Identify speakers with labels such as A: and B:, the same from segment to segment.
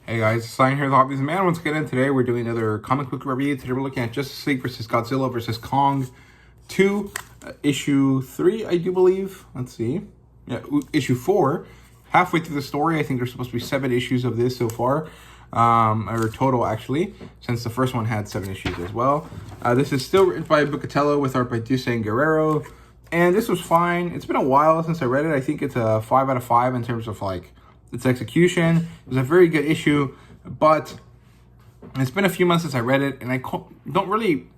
A: Hey guys, Sign here, the HobbiesofaMan. Once again, and today we're doing another comic book review. Today we're looking at Justice League versus Godzilla versus Kong 2, issue 3, I do believe. Let's see. Yeah, issue 4. Halfway through the story, I think there's supposed to be 7 issues of this so far. Or total, actually, since the first one had 7 issues as well. This is still written by Booktube with art by Duce Guerrero. And this was fine. It's been a while since I read it. I think it's a 5 out of 5 in terms of, like, its execution. It was a very good issue, but it's been a few months since I read it, and I don't really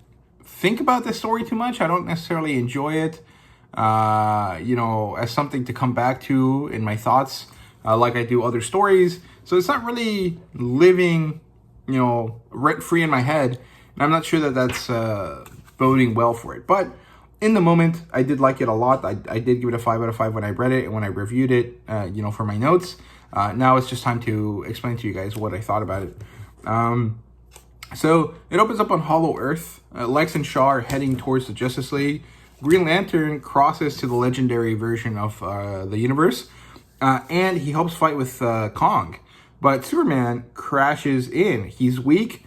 A: think about this story too much. I don't necessarily enjoy it, as something to come back to in my thoughts, like I do other stories. So it's not really living, rent-free in my head, and I'm not sure that that's boding well for it. But in the moment, I did like it a lot. I did give it a 5 out of 5 when I read it and when I reviewed it, for my notes. Now it's just time to explain to you guys what I thought about it. So it opens up on Hollow Earth. Lex and Shaw are heading towards the Justice League. Green Lantern crosses to the legendary version of the universe, and he helps fight with Kong. But Superman crashes in. He's weak,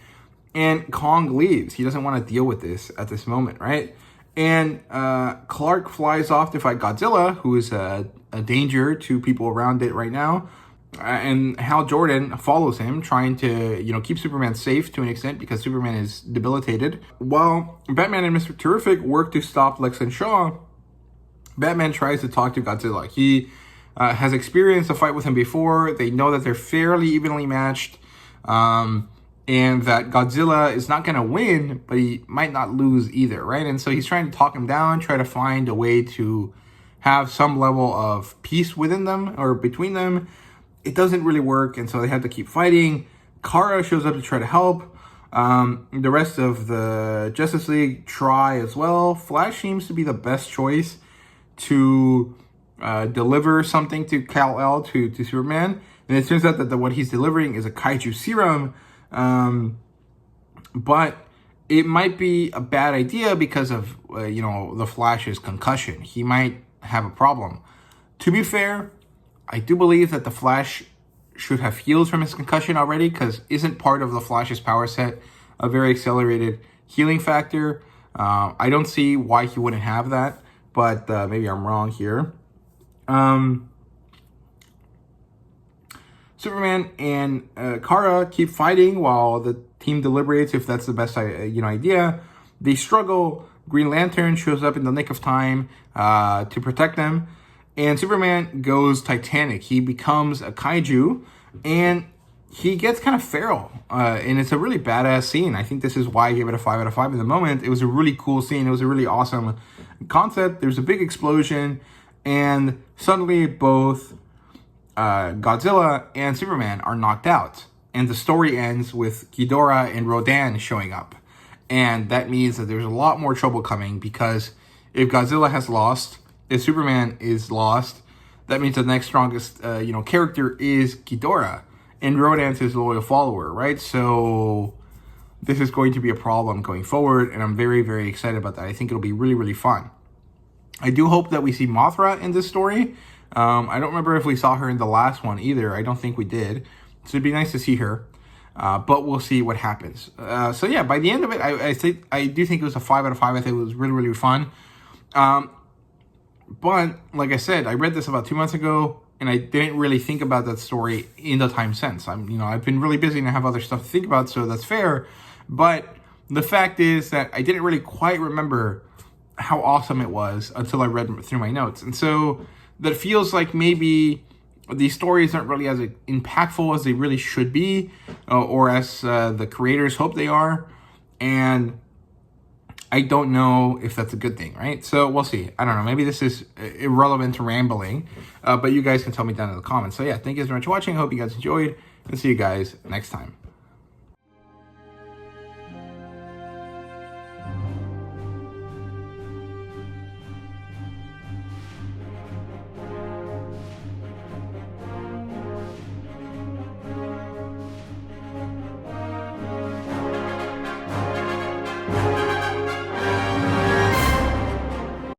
A: and Kong leaves. He doesn't want to deal with this at this moment, right? And Clark flies off to fight Godzilla, who is a danger to people around it right now. And Hal Jordan follows him, trying to, keep Superman safe to an extent because Superman is debilitated. While Batman and Mr. Terrific work to stop Lex and Shaw, Batman tries to talk to Godzilla. He has experienced a fight with him before. They know that they're fairly evenly matched, and that Godzilla is not going to win, but he might not lose either, right? And so he's trying to talk him down, try to find a way to have some level of peace within them or between them. It doesn't really work, and so they have to keep fighting. Kara shows up to try to help. The rest of the Justice League try as well. Flash seems to be the best choice to deliver something to Kal-El, to Superman. And it turns out that what he's delivering is a kaiju serum. But it might be a bad idea because of, the Flash's concussion. He might have a problem. To be fair, I do believe that the Flash should have healed from his concussion already, because isn't part of the Flash's power set a very accelerated healing factor? I don't see why he wouldn't have that, but maybe I'm wrong here. Superman and Kara keep fighting while the team deliberates if that's the best idea. They struggle. Green Lantern shows up in the nick of time to protect them. And Superman goes Titanic. He becomes a kaiju, and he gets kind of feral. And it's a really badass scene. I think this is why I gave it a 5 out of 5 in the moment. It was a really cool scene. It was a really awesome concept. There's a big explosion, and suddenly both Godzilla and Superman are knocked out. And the story ends with Ghidorah and Rodan showing up. And that means that there's a lot more trouble coming, because if Godzilla has lost, if Superman is lost, that means the next strongest, character is Ghidorah, and Rodan's his loyal follower, right? So this is going to be a problem going forward, and I'm very, very excited about that. I think it'll be really, really fun. I do hope that we see Mothra in this story. I don't remember if we saw her in the last one either. I don't think we did. So it'd be nice to see her, but we'll see what happens. So yeah, by the end of it, I do think it was a 5 out of 5. I think it was really, really fun. But, like I said, I read this about 2 months ago, and I didn't really think about that story in the time since. I've been really busy and I have other stuff to think about, so that's fair. But the fact is that I didn't really quite remember how awesome it was until I read through my notes. And so that feels like maybe these stories aren't really as impactful as they really should be, or as the creators hope they are. And I don't know if that's a good thing, right? So we'll see. I don't know. Maybe this is irrelevant to rambling, but you guys can tell me down in the comments. So yeah, thank you guys very much for watching. I hope you guys enjoyed, and see you guys next time.